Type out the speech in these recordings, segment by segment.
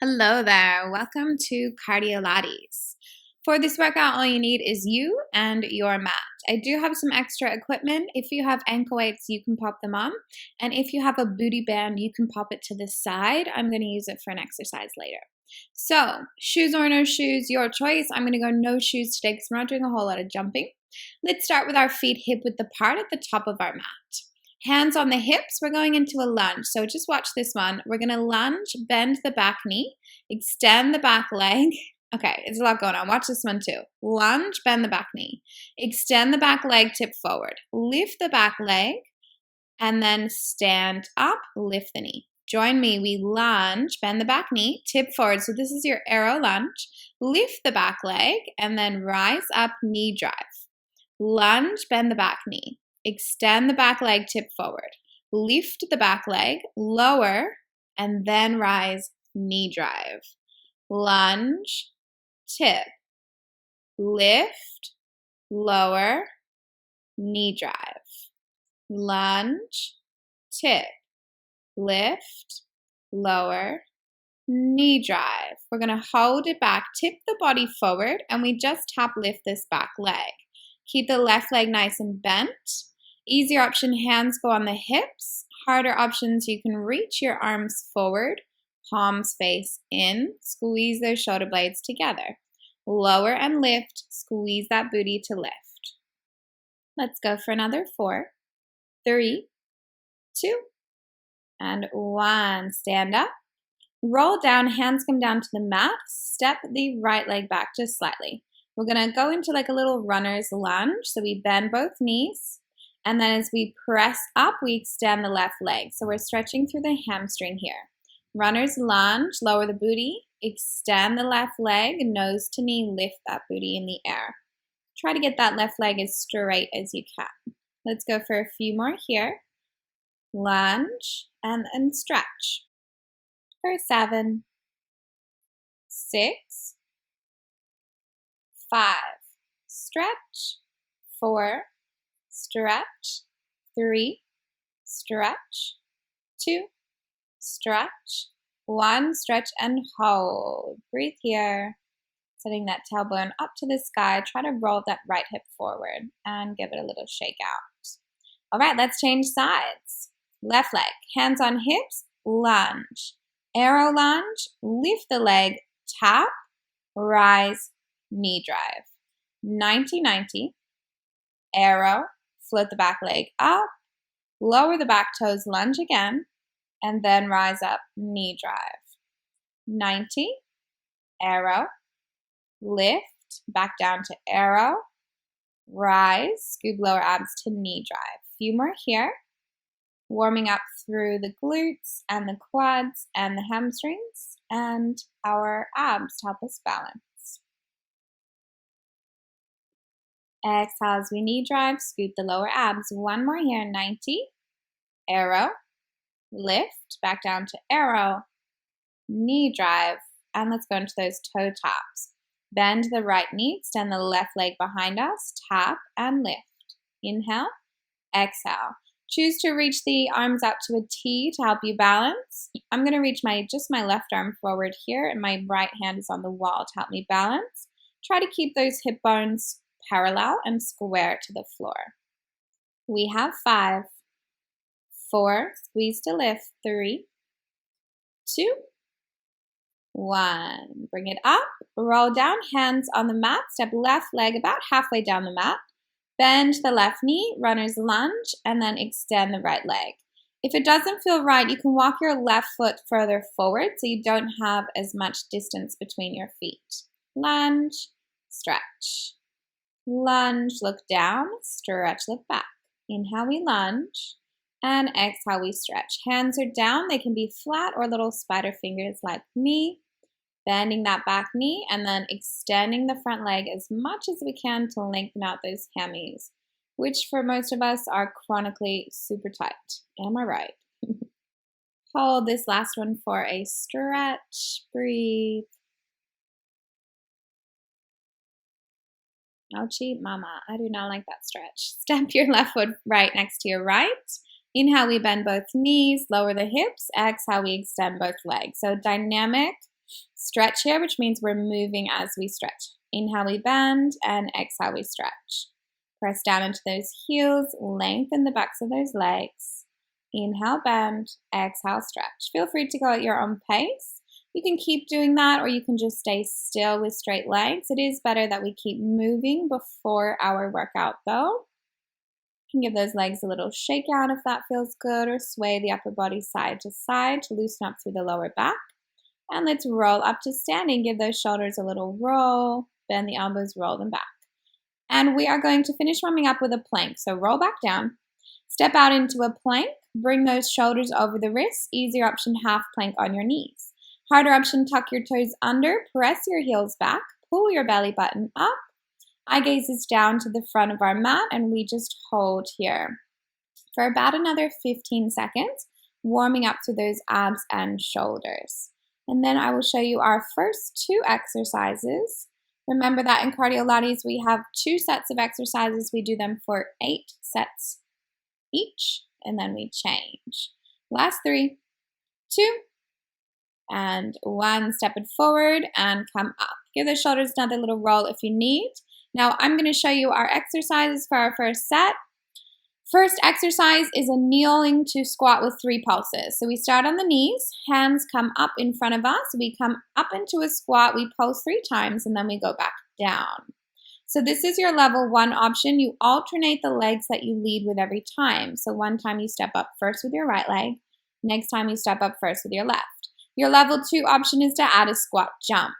Hello there. Welcome to Cardiolates. For this workout, all you need is you and your mat. I do have some extra equipment. If you have ankle weights, you can pop them on. And if you have a booty band, you can pop it to the side. I'm going to use it for an exercise later. So, shoes or no shoes, your choice. I'm going to go no shoes today because we're not doing a whole lot of jumping. Let's start with our feet hip width apart at the top of our mat. Hands on the hips, we're going into a lunge. So just watch this one. We're going to lunge, bend the back knee, extend the back leg. Okay, there's a lot going on. Watch this one too. Lunge, bend the back knee, extend the back leg, tip forward, lift the back leg, and then stand up, lift the knee. Join me. We lunge, bend the back knee, tip forward. So this is your arrow lunge. Lift the back leg, and then rise up, knee drive. Lunge, bend the back knee. Extend the back leg, tip forward. Lift the back leg, lower, and then rise, knee drive. Lunge, tip, lift, lower, knee drive. Lunge, tip, lift, lower, knee drive. We're going to hold it back, tip the body forward, and we just tap lift this back leg. Keep the left leg nice and bent. Easier option, hands go on the hips. Harder options, you can reach your arms forward, palms face in, squeeze those shoulder blades together. Lower and lift, squeeze that booty to lift. Let's go for another 4, 3, 2, and 1. Stand up. Roll down, hands come down to the mat. Step the right leg back just slightly. We're going to go into like a little runner's lunge. So we bend both knees. And then as we press up, we extend the left leg. So we're stretching through the hamstring here. Runner's lunge, lower the booty, extend the left leg, nose to knee, lift that booty in the air. Try to get that left leg as straight as you can. Let's go for a few more here. Lunge and stretch. For 7, 6, 5, stretch, 4, stretch, 3, stretch, 2, stretch, 1, stretch and hold. Breathe here, setting that tailbone up to the sky. Try to roll that right hip forward and give it a little shake out. All right, let's change sides. Left leg, hands on hips, lunge. Arrow lunge, lift the leg, tap, rise, knee drive. 90-90, arrow, float the back leg up, lower the back toes, lunge again, and then rise up, knee drive. 90, arrow, lift, back down to arrow, rise, scoop lower abs to knee drive. Few more here. Warming up through the glutes and the quads and the hamstrings and our abs to help us balance. Exhale as we knee drive, scoop the lower abs. One more here, 90. Arrow, lift, back down to arrow, knee drive, and let's go into those toe taps. Bend the right knee, extend the left leg behind us, tap and lift. Inhale, exhale. Choose to reach the arms out to a T to help you balance. I'm going to reach just my left arm forward here, and my right hand is on the wall to help me balance. Try to keep those hip bones parallel and square to the floor. We have 5, 4, squeeze to lift, 3, 2, 1. Bring it up, roll down, hands on the mat, step left leg about halfway down the mat. Bend the left knee, runner's lunge, and then extend the right leg. If it doesn't feel right, you can walk your left foot further forward so you don't have as much distance between your feet. Lunge, stretch. Lunge, look down, stretch, look back. Inhale, we lunge, and exhale, we stretch. Hands are down. They can be flat or little spider fingers like me. Bending that back knee and then extending the front leg as much as we can to lengthen out those hammies, which for most of us are chronically super tight. Am I right? Hold this last one for a stretch. Breathe. Ouchie, mama, I do not like that stretch. Step your left foot right next to your right. Inhale, we bend both knees, lower the hips. Exhale, we extend both legs. So dynamic stretch here, which means we're moving as we stretch. Inhale, we bend, and exhale, we stretch. Press down into those heels, lengthen the backs of those legs. Inhale, bend, exhale, stretch. Feel free to go at your own pace. You can keep doing that, or you can just stay still with straight legs. It is better that we keep moving before our workout though. You can give those legs a little shake out if that feels good, or sway the upper body side to side to loosen up through the lower back. And let's roll up to standing. Give those shoulders a little roll, bend the elbows, roll them back. And we are going to finish warming up with a plank. So roll back down, step out into a plank, bring those shoulders over the wrists. Easier option, half plank on your knees. Harder option, tuck your toes under, press your heels back, pull your belly button up. Eye gaze is down to the front of our mat, and we just hold here for about another 15 seconds, warming up to those abs and shoulders. And then I will show you our first 2 exercises. Remember that in Cardiolates, we have 2 sets of exercises. We do them for 8 sets each, and then we change. Last 3, 2, and 1. Step it forward and come up. Give the shoulders another little roll if you need. Now I'm going to show you our exercises for our first set. First exercise is a kneeling to squat with 3 pulses. So we start on the knees, hands come up in front of us. We come up into a squat, we pulse 3 times, and then we go back down. So this is your level 1 option. You alternate the legs that you lead with every time. So one time you step up first with your right leg, next time you step up first with your left. Your level 2 option is to add a squat jump.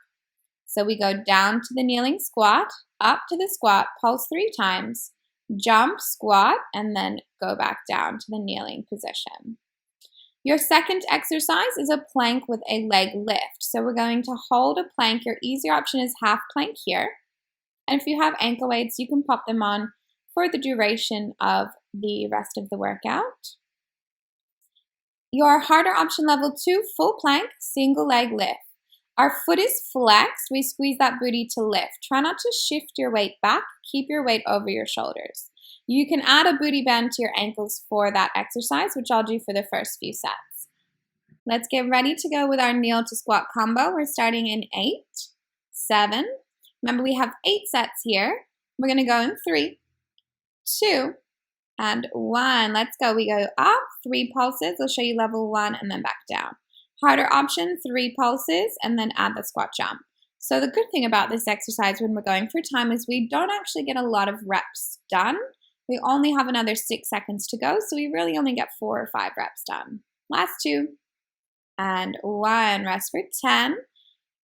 So we go down to the kneeling squat, up to the squat, pulse 3 times, jump, squat, and then go back down to the kneeling position. Your second exercise is a plank with a leg lift. So we're going to hold a plank. Your easier option is half plank here. And if you have ankle weights, you can pop them on for the duration of the rest of the workout. Your harder option, level 2, full plank, single leg lift. Our foot is flexed. We squeeze that booty to lift. Try not to shift your weight back. Keep your weight over your shoulders. You can add a booty bend to your ankles for that exercise, which I'll do for the first few sets. Let's get ready to go with our kneel to squat combo. We're starting in 8, 7. Remember, we have 8 sets here. We're going to go in 3, 2, and 1. Let's go. We go up, 3 pulses. I'll show you level 1 and then back down. Harder option, 3 pulses, and then add the squat jump. So the good thing about this exercise when we're going for time is we don't actually get a lot of reps done. We only have another 6 seconds to go, so we really only get 4 or 5 reps done. Last 2, and 1. Rest for 10.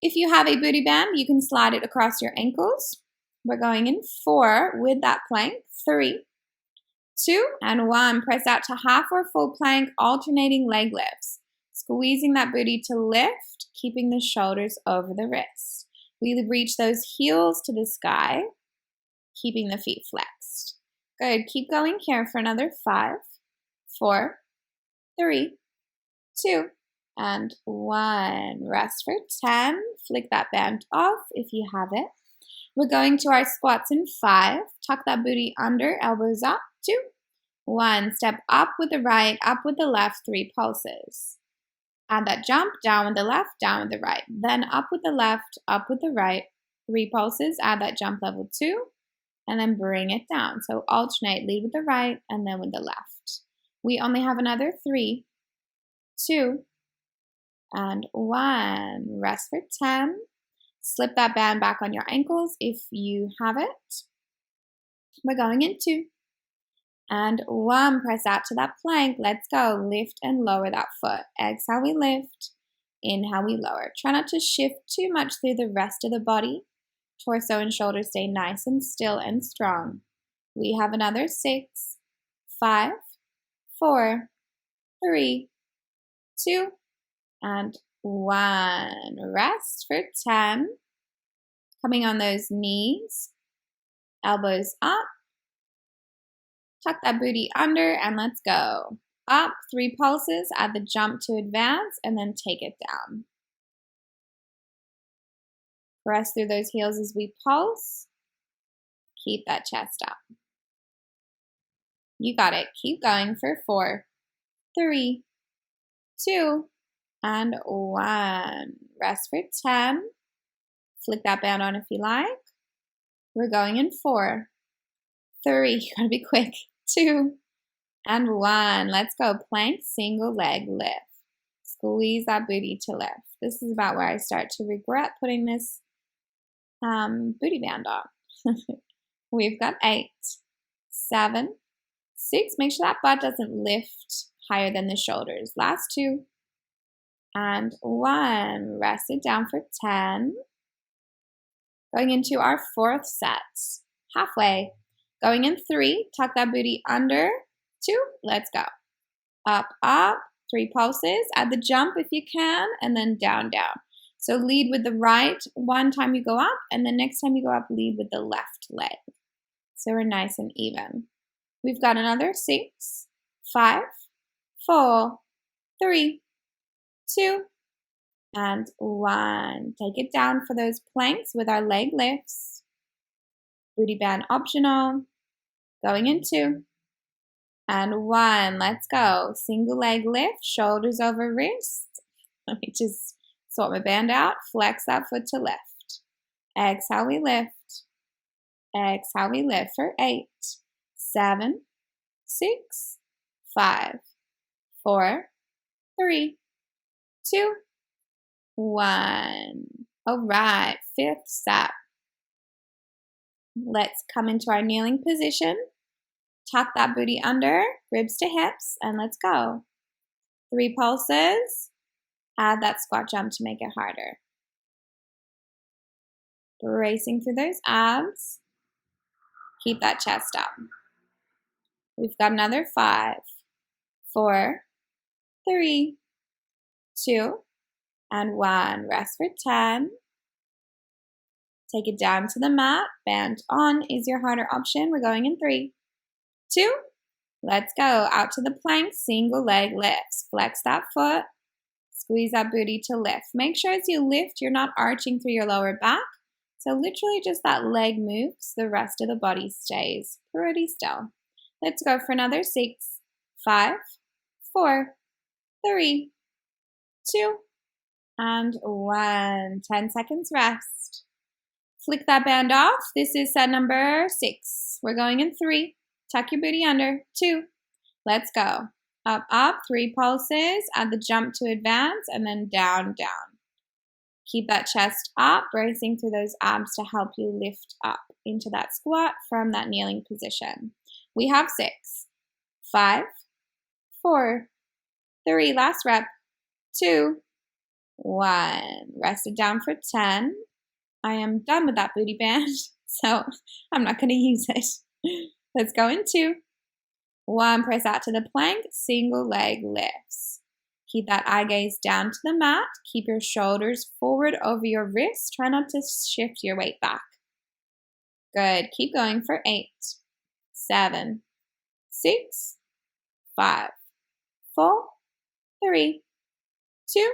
If you have a booty band, you can slide it across your ankles. We're going in 4 with that plank. 3, 2, and 1. Press out to half or full plank, alternating leg lifts. Squeezing that booty to lift, keeping the shoulders over the wrists. We reach those heels to the sky, keeping the feet flexed. Good. Keep going here for another 5, 4, 3, 2, and 1. Rest for 10. Flick that band off if you have it. We're going to our squats in 5. Tuck that booty under, elbows up. 2, 1. Step up with the right, up with the left, 3 pulses. Add that jump, down with the left, down with the right. Then up with the left, up with the right, 3 pulses. Add that jump, level 2, and then bring it down. So alternate, lead with the right and then with the left. We only have another 3, 2, and 1. Rest for 10. Slip that band back on your ankles if you have it. We're going in 2. And 1, press out to that plank. Let's go. Lift and lower that foot. Exhale, we lift. Inhale, we lower. Try not to shift too much through the rest of the body. Torso and shoulders stay nice and still and strong. We have another 6, 5, 4, 3, 2, and 1. Rest for 10. Coming on those knees. Elbows up. Tuck that booty under and let's go. Up, 3 pulses, add the jump to advance, and then take it down. Press through those heels as we pulse. Keep that chest up. You got it. Keep going for 4, 3, 2, and 1. Rest for 10. Flick that band on if you like. We're going in 4, 3, you gotta be quick, 2, and 1. Let's go. Plank, single leg lift. Squeeze that booty to lift. This is about where I start to regret putting this booty band on. We've got 8, 7, 6. Make sure that butt doesn't lift higher than the shoulders. Last 2, and 1. Rest it down for 10. Going into our 4th set. Halfway. Going in 3. Tuck that booty under. 2. Let's go. Up, up. 3 pulses. Add the jump if you can, and then down, down. So lead with the right one time you go up, and the next time you go up, lead with the left leg. So we're nice and even. We've got another 6, 5, 4, 3, 2, and 1. Take it down for those planks with our leg lifts. Booty band optional. Going in 2, and 1. Let's go. Single leg lift, shoulders over wrist. Let me just sort my band out. Flex that foot to lift. Exhale, we lift. Exhale, we lift for 8, 7, 6, 5, 4, 3, 2, 1. All right, 5th set. Let's come into our kneeling position. Tuck that booty under, ribs to hips, and let's go. 3 pulses. Add that squat jump to make it harder. Bracing through those abs. Keep that chest up. We've got another 5, 4, 3, 2, and 1. Rest for 10. Take it down to the mat. Band on is your harder option. We're going in 3, 2. Let's go. Out to the plank. Single leg lifts. Flex that foot. Squeeze that booty to lift. Make sure as you lift, you're not arching through your lower back. So literally just that leg moves. The rest of the body stays pretty still. Let's go for another 6, 5, 4, 3, 2, and 1. 10 seconds rest. Flick that band off. This is set number 6. We're going in 3. Tuck your booty under. 2. Let's go. Up, up. 3 pulses. Add the jump to advance, and then down, down. Keep that chest up, bracing through those abs to help you lift up into that squat from that kneeling position. We have 6, 5, 4, 3. Last rep. 2, 1. Rest it down for 10. I am done with that booty band, so I'm not going to use it. Let's go in 2, 1. Press out to the plank. Single leg lifts. Keep that eye gaze down to the mat. Keep your shoulders forward over your wrists. Try not to shift your weight back. Good. Keep going for 8, 7, 6, 5, 4, 3, 2,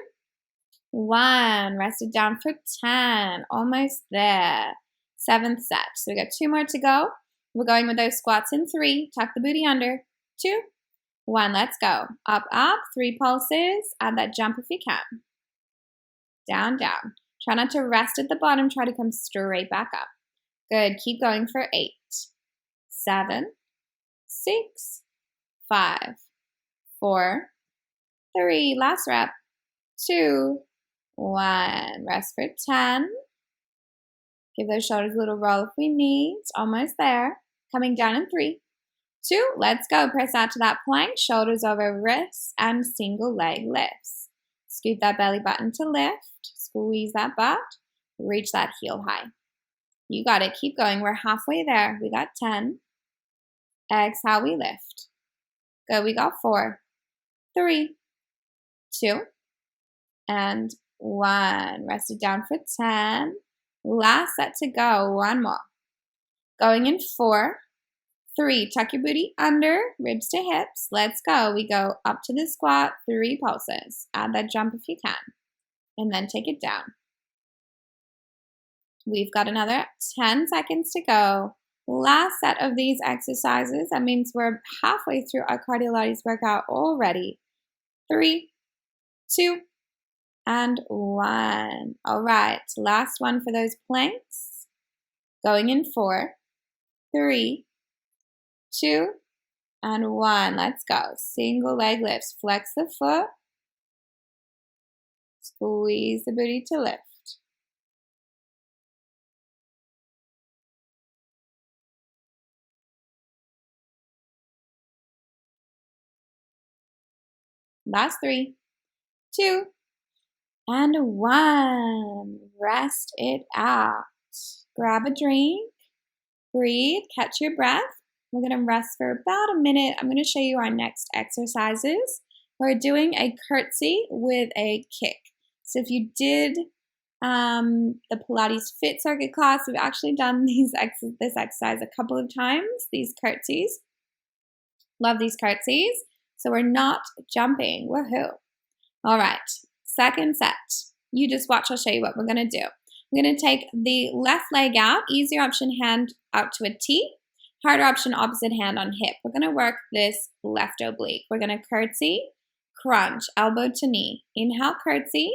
1. Rest it down for 10. Almost there. 7th set. So we got 2 more to go. We're going with those squats in 3. Tuck the booty under. 2, 1. Let's go. Up, up. 3 pulses. Add that jump if you can. Down, down. Try not to rest at the bottom. Try to come straight back up. Good. Keep going for 8, 7, 6, 5, 4, 3. Last rep. 2, 1. Rest for 10. Give those shoulders a little roll if we need. Almost there. Coming down in 3, 2. Let's go. Press out to that plank. Shoulders over wrists and single leg lifts. Scoop that belly button to lift. Squeeze that butt. Reach that heel high. You got it. Keep going. We're halfway there. We got 10. Exhale, we lift. Good. We got 4, 3, 2, and 1. Rest it down for 10. Last set to go. 1 more. Going in 4, 3. Tuck your booty under, ribs to hips. Let's go. We go up to the squat, 3 pulses. Add that jump if you can. And then take it down. We've got another 10 seconds to go. Last set of these exercises. That means we're halfway through our Cardiolates workout already. 3, 2, and 1. All right, last one for those planks. Going in 4, 3, 2, and 1. Let's go. Single leg lifts. Flex the foot. Squeeze the booty to lift. Last 3, 2, and 1. Rest it out. Grab a drink. Breathe. Catch your breath. We're going to rest for about a minute. I'm going to show you our next exercises. We're doing a curtsy with a kick. So if you did the Pilates Fit Circuit class, we've actually done this exercise a couple of times, these curtsies. Love these curtsies. So we're not jumping. Woohoo. All right. Second set. You just watch. I'll show you what we're going to do. We're going to take the left leg out. Easier option, hand out to a T. Harder option, opposite hand on hip. We're going to work this left oblique. We're going to curtsy, crunch, elbow to knee. Inhale, curtsy.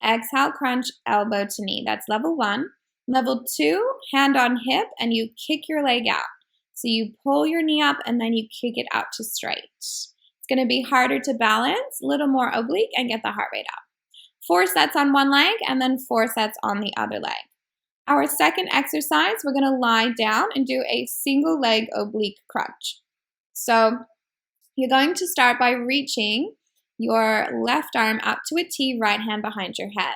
Exhale, crunch, elbow to knee. That's level 1. Level 2, hand on hip, and you kick your leg out. So you pull your knee up, and then you kick it out to straight. It's going to be harder to balance, a little more oblique, and get the heart rate up. 4 sets on one leg, and then 4 sets on the other leg. Our second exercise, we're going to lie down and do a single leg oblique crunch. So you're going to start by reaching your left arm out to a T, right hand behind your head.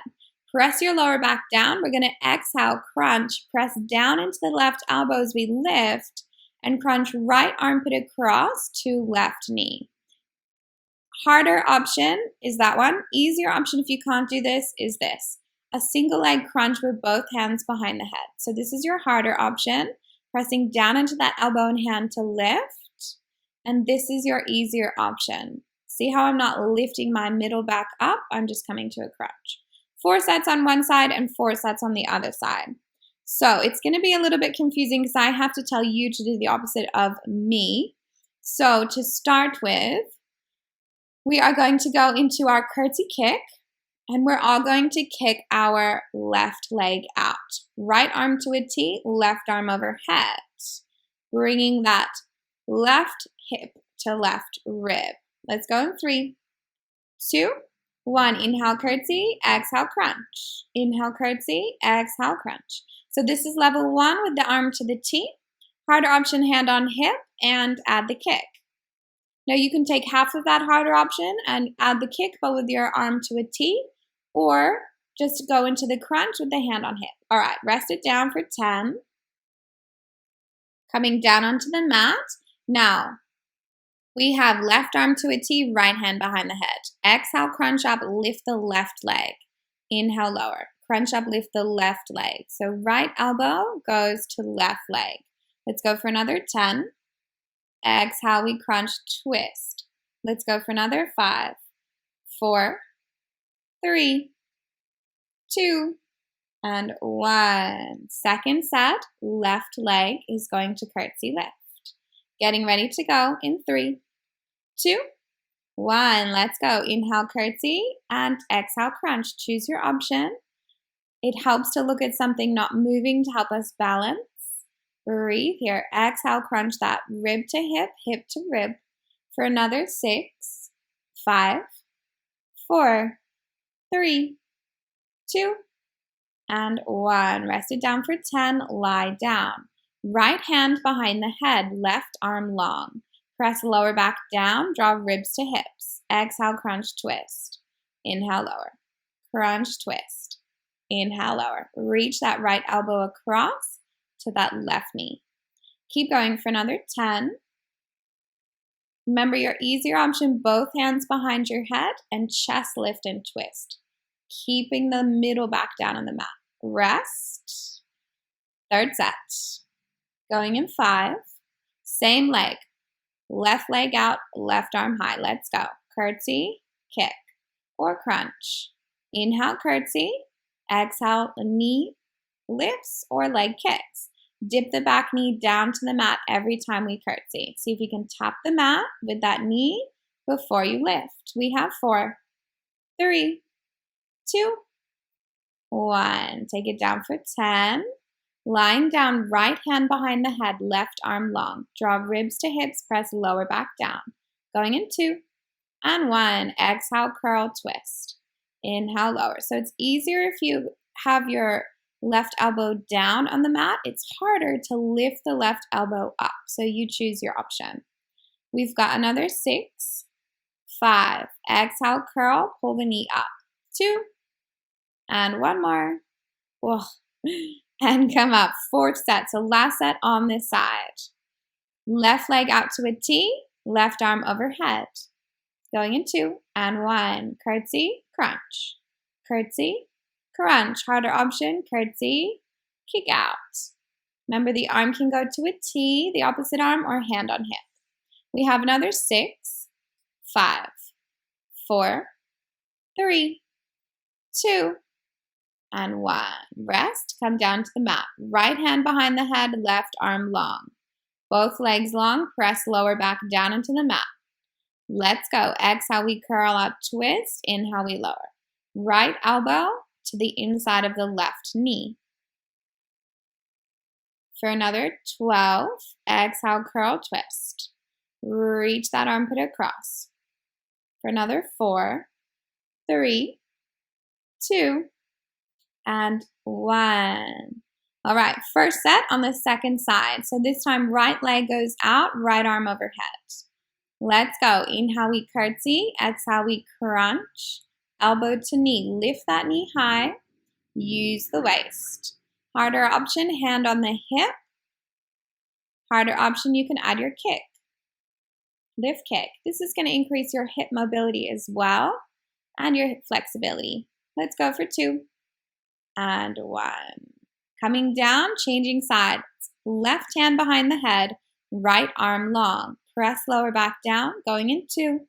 Press your lower back down. We're going to exhale, crunch, press down into the left elbow as we lift, and crunch right armpit across to left knee. Harder option is that one. Easier option if you can't do this is this. A single leg crunch with both hands behind the head. So this is your harder option. Pressing down into that elbow and hand to lift. And this is your easier option. See how I'm not lifting my middle back up? I'm just coming to a crunch. 4 sets on one side and 4 sets on the other side. So it's going to be a little bit confusing because I have to tell you to do the opposite of me. So to start with, we are going to go into our curtsy kick, and we're all going to kick our left leg out. Right arm to a T, left arm overhead. Bringing that left hip to left rib. Let's go in 3, 2, 1. Inhale, curtsy, exhale, crunch. Inhale, curtsy, exhale, crunch. So this is level 1 with the arm to the T. Harder option, hand on hip, and add the kick. Now you can take half of that harder option and add the kick, but with your arm to a T, or just go into the crunch with the hand on hip. All right, rest it down for 10. Coming down onto the mat. Now, we have left arm to a T, right hand behind the head. Exhale, crunch up, lift the left leg. Inhale, lower. Crunch up, lift the left leg. So right elbow goes to left leg. Let's go for another 10. Exhale, we crunch, twist. Let's go for another 5, 4, 3, 2, and 1. Second set, left leg is going to curtsy lift. Getting ready to go in 3, 2, 1. Let's go. Inhale, curtsy, and exhale, crunch. Choose your option. It helps to look at something not moving to help us balance. Breathe here. Exhale, crunch that rib to hip to rib for another 6, 5, 4, 3, 2, and 1. Rest it down for 10. Lie down. Right hand behind the head, left arm long. Press lower back down, draw ribs to hips. Exhale, crunch, twist. Inhale, lower. Crunch, twist. Inhale, lower. Reach that right elbow across to that left knee. Keep going for another 10. Remember your easier option, both hands behind your head and chest lift and twist. Keeping the middle back down on the mat. Rest. Third set. Going in 5. Same leg. Left leg out, left arm high. Let's go. Curtsy, kick, or crunch. Inhale, curtsy. Exhale, knee lifts or leg kicks. Dip the back knee down to the mat every time we curtsy. See if you can tap the mat with that knee before you lift. We have 4, 3, 2, 1. Take it down for 10. Lying down, right hand behind the head, left arm long. Draw ribs to hips, press lower back down. Going in 2 and 1. Exhale, curl, twist. Inhale, lower. So it's easier if you have your left elbow down on the mat. It's harder to lift the left elbow up. So you choose your option. We've got another 6, 5. Exhale, curl, pull the knee up. 2 and 1 more. Whoa. And come up. 4th set. So last set on this side. Left leg out to a T, left arm overhead. Going in 2 and 1. Curtsy, crunch. Curtsy, crunch. Harder option, curtsy, kick out. Remember, the arm can go to a T, the opposite arm, or hand on hip. We have another 6, 5, 4, 3, 2, and 1. Rest, come down to the mat. Right hand behind the head, left arm long. Both legs long, press lower back down into the mat. Let's go. Exhale, we curl up, twist. Inhale, we lower. Right elbow to the inside of the left knee. For another 12, exhale, curl, twist. Reach that armpit across. For another 4, 3, 2, and 1. All right, first set on the second side. So this time, right leg goes out, right arm overhead. Let's go. Inhale, we curtsy. Exhale, we crunch. Elbow to knee. Lift that knee high. Use the waist. Harder option, hand on the hip. Harder option, you can add your kick. Lift kick. This is going to increase your hip mobility as well and your hip flexibility. Let's go for 2 and 1. Coming down, changing sides. Left hand behind the head, right arm long. Press lower back down, going in 2.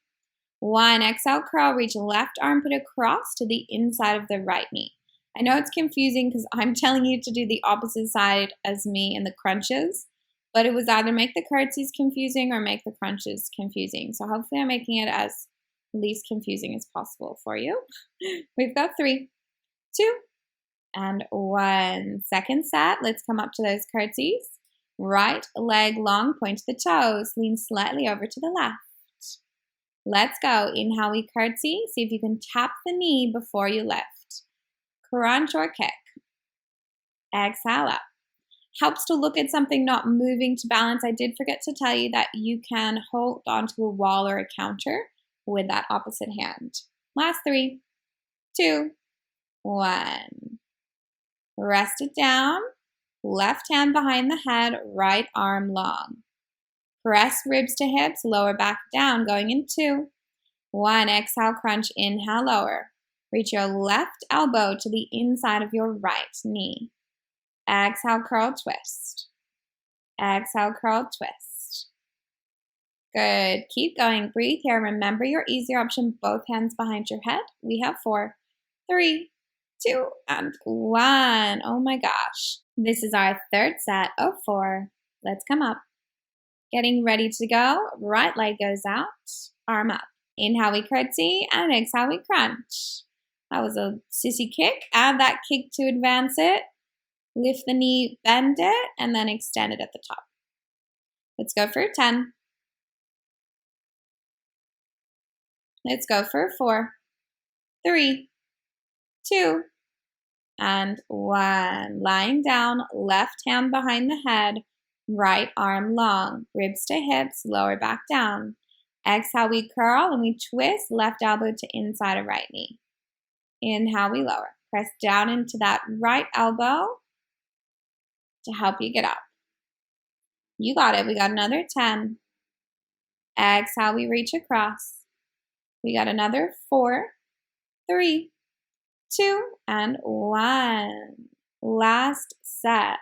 1, exhale, curl, reach left armpit across to the inside of the right knee. I know it's confusing because I'm telling you to do the opposite side as me in the crunches, but it was either make the curtsies confusing or make the crunches confusing. So hopefully I'm making it as least confusing as possible for you. We've got 3, 2, and 1. Second set, let's come up to those curtsies. Right leg long, point to the toes, lean slightly over to the left. Let's go. Inhale, we curtsy. See if you can tap the knee before you lift. Crunch or kick. Exhale up. Helps to look at something not moving to balance. I did forget to tell you that you can hold onto a wall or a counter with that opposite hand. Last 3, 2, 1. Rest it down. Left hand behind the head, right arm long. Press ribs to hips, lower back down, going in 2. 1, exhale, crunch, inhale, lower. Reach your left elbow to the inside of your right knee. Exhale, curl, twist. Exhale, curl, twist. Good. Keep going. Breathe here. Remember your easier option, both hands behind your head. We have 4, 3, 2, and 1. Oh my gosh. This is our third set of 4. Let's come up. Getting ready to go. Right leg goes out, arm up. Inhale, we curtsy, and exhale, we crunch. That was a sissy kick. Add that kick to advance it. Lift the knee, bend it, and then extend it at the top. Let's go for 10. Let's go for 4, 3, 2, and 1. Lying down, left hand behind the head, right arm long, ribs to hips, lower back down. Exhale, we curl and we twist, left elbow to inside of right knee. Inhale, we lower. Press down into that right elbow to help you get up. You got it. We got another 10. Exhale, we reach across. We got another 4, 3, 2, and 1. Last set.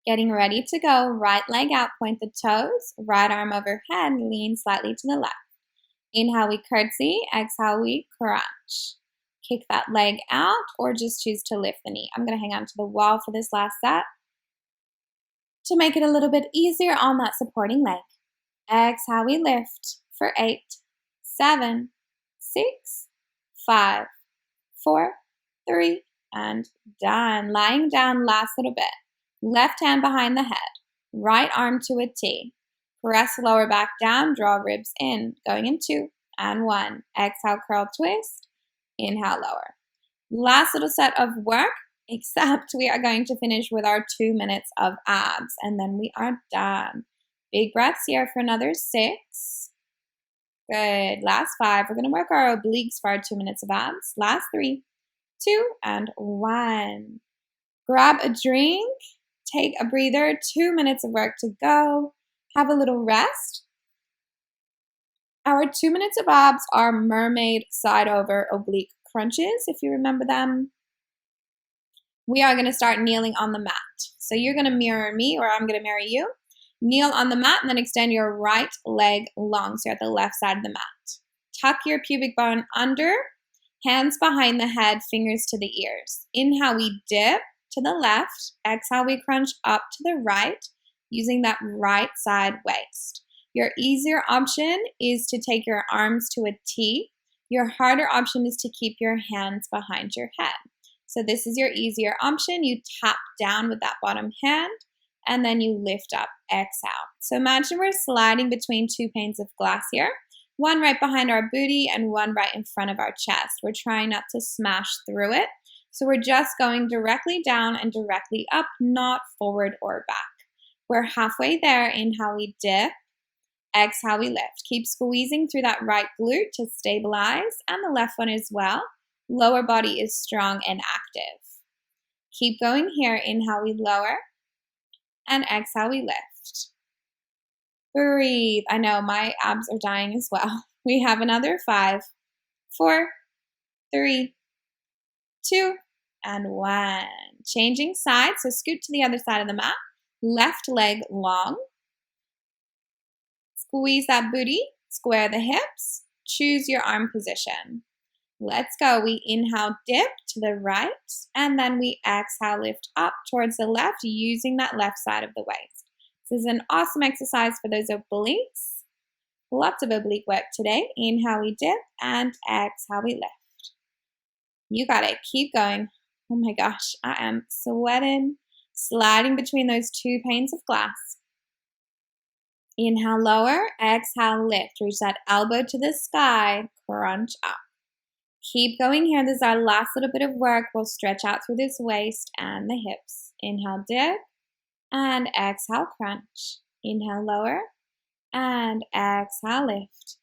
Getting ready to go. Right leg out, point the toes. Right arm overhead, lean slightly to the left. Inhale, we curtsy. Exhale, we crunch. Kick that leg out or just choose to lift the knee. I'm going to hang on to the wall for this last set to make it a little bit easier on that supporting leg. Exhale, we lift for 8, 7, 6, 5, 4, 3, and done. Lying down, last little bit. Left hand behind the head, right arm to a T. Press lower back down, draw ribs in. Going in 2 and 1. Exhale, curl, twist. Inhale, lower. Last little set of work, except we are going to finish with our 2 minutes of abs, and then we are done. Big breaths here for another 6. Good. Last 5. We're going to work our obliques for our 2 minutes of abs. Last 3, 2, and 1. Grab a drink. Take a breather. 2 minutes of work to go. Have a little rest. Our 2 minutes of abs are mermaid side over oblique crunches, if you remember them. We are going to start kneeling on the mat. So you're going to mirror me, or I'm going to mirror you. Kneel on the mat and then extend your right leg long, so you're at the left side of the mat. Tuck your pubic bone under, hands behind the head, fingers to the ears. Inhale, we dip to the left. Exhale, we crunch up to the right using that right side waist. Your easier option is to take your arms to a T. Your harder option is to keep your hands behind your head. So this is your easier option. You tap down with that bottom hand, and then you lift up, exhale. So imagine we're sliding between 2 panes of glass here, one right behind our booty and one right in front of our chest. We're trying not to smash through it. So we're just going directly down and directly up, not forward or back. We're halfway there. Inhale, we dip. Exhale, we lift. Keep squeezing through that right glute to stabilize, and the left one as well. Lower body is strong and active. Keep going here. Inhale, we lower. And exhale, we lift. Breathe. I know my abs are dying as well. We have another 5, 4, 3, 2, and 1. Changing sides. So scoot to the other side of the mat. Left leg long. Squeeze that booty. Square the hips. Choose your arm position. Let's go. We inhale, dip to the right, and then we exhale, lift up towards the left using that left side of the waist. This is an awesome exercise for those obliques. Lots of oblique work today. Inhale, we dip, and exhale, we lift. You got it. Keep going. Oh my gosh, I am sweating, sliding between those 2 panes of glass. Inhale, lower, exhale, lift. Reach that elbow to the sky, crunch up. Keep going here. This is our last little bit of work. We'll stretch out through this waist and the hips. Inhale, dip, and exhale, crunch. Inhale, lower, and exhale, lift.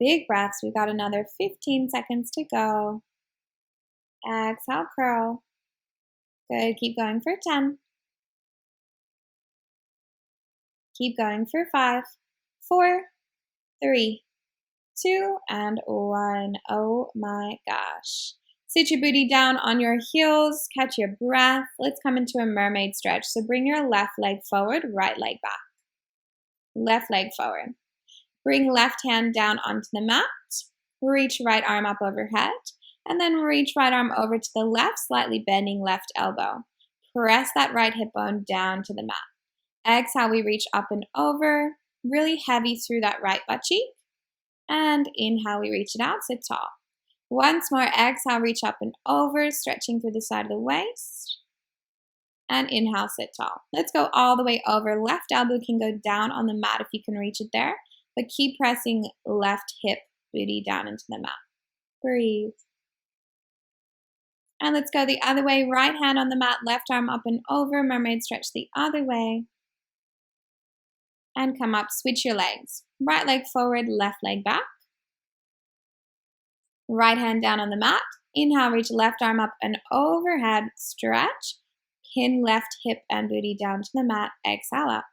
Big breaths. We got another 15 seconds to go. Exhale, curl. Good. Keep going for 10. Keep going for 5, 4, 3, 2, and 1. Oh my gosh. Sit your booty down on your heels. Catch your breath. Let's come into a mermaid stretch. So bring your left leg forward, right leg back. Left leg forward. Bring left hand down onto the mat. Reach right arm up overhead. And then reach right arm over to the left, slightly bending left elbow. Press that right hip bone down to the mat. Exhale, we reach up and over, really heavy through that right butt cheek. And inhale, we reach it out, sit tall. Once more, exhale, reach up and over, stretching through the side of the waist. And inhale, sit tall. Let's go all the way over. Left elbow can go down on the mat if you can reach it there, but keep pressing left hip booty down into the mat. Breathe. And let's go the other way. Right hand on the mat, left arm up and over. Mermaid stretch the other way. And come up, switch your legs. Right leg forward, left leg back. Right hand down on the mat. Inhale, reach left arm up and overhead, stretch. Pin left hip and booty down to the mat. Exhale up.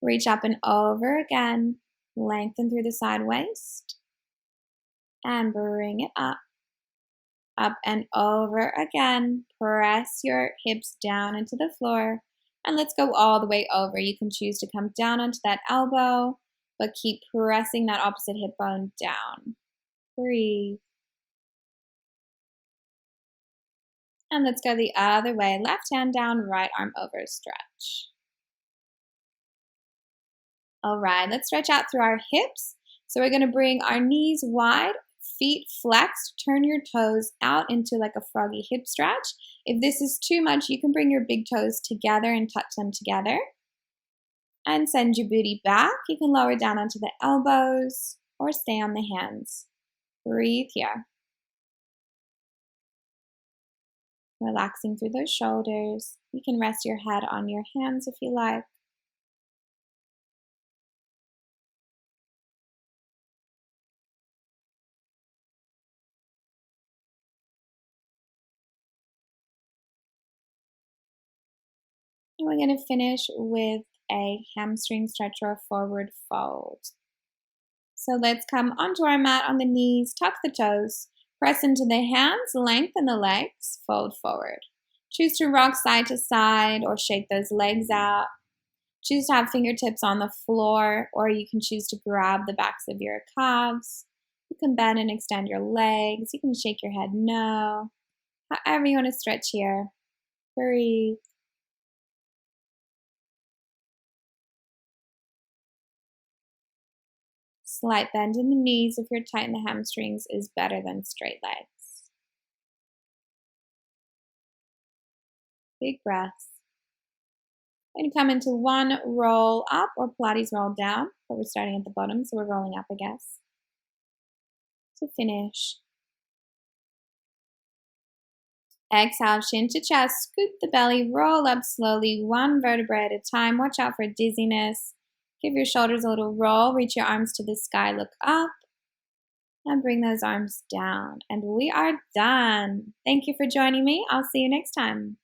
Reach up and over again. Lengthen through the side waist. And bring it up. Up and over again. Press your hips down into the floor. And let's go all the way over. You can choose to come down onto that elbow, but keep pressing that opposite hip bone down. Breathe. And let's go the other way. Left hand down, right arm over, stretch. All right, let's stretch out through our hips. So we're going to bring our knees wide, feet flexed, turn your toes out into like a froggy hip stretch. If this is too much, you can bring your big toes together and touch them together. And send your booty back. You can lower down onto the elbows or stay on the hands. Breathe here. Relaxing through those shoulders. You can rest your head on your hands if you like. And we're going to finish with a hamstring stretch or a forward fold. So let's come onto our mat on the knees, tuck the toes, press into the hands, lengthen the legs, fold forward. Choose to rock side to side or shake those legs out. Choose to have fingertips on the floor, or you can choose to grab the backs of your calves. You can bend and extend your legs. You can shake your head no. However you want to stretch here. Breathe. Slight bend in the knees if you're tight in the hamstrings is better than straight legs. Big breaths. We're going to come into one roll up or Pilates roll down, but we're starting at the bottom, so we're rolling up, I guess. To finish. Exhale, shin to chest, scoop the belly, roll up slowly, one vertebra at a time. Watch out for dizziness. Give your shoulders a little roll, reach your arms to the sky, look up, and bring those arms down. And we are done. Thank you for joining me. I'll see you next time.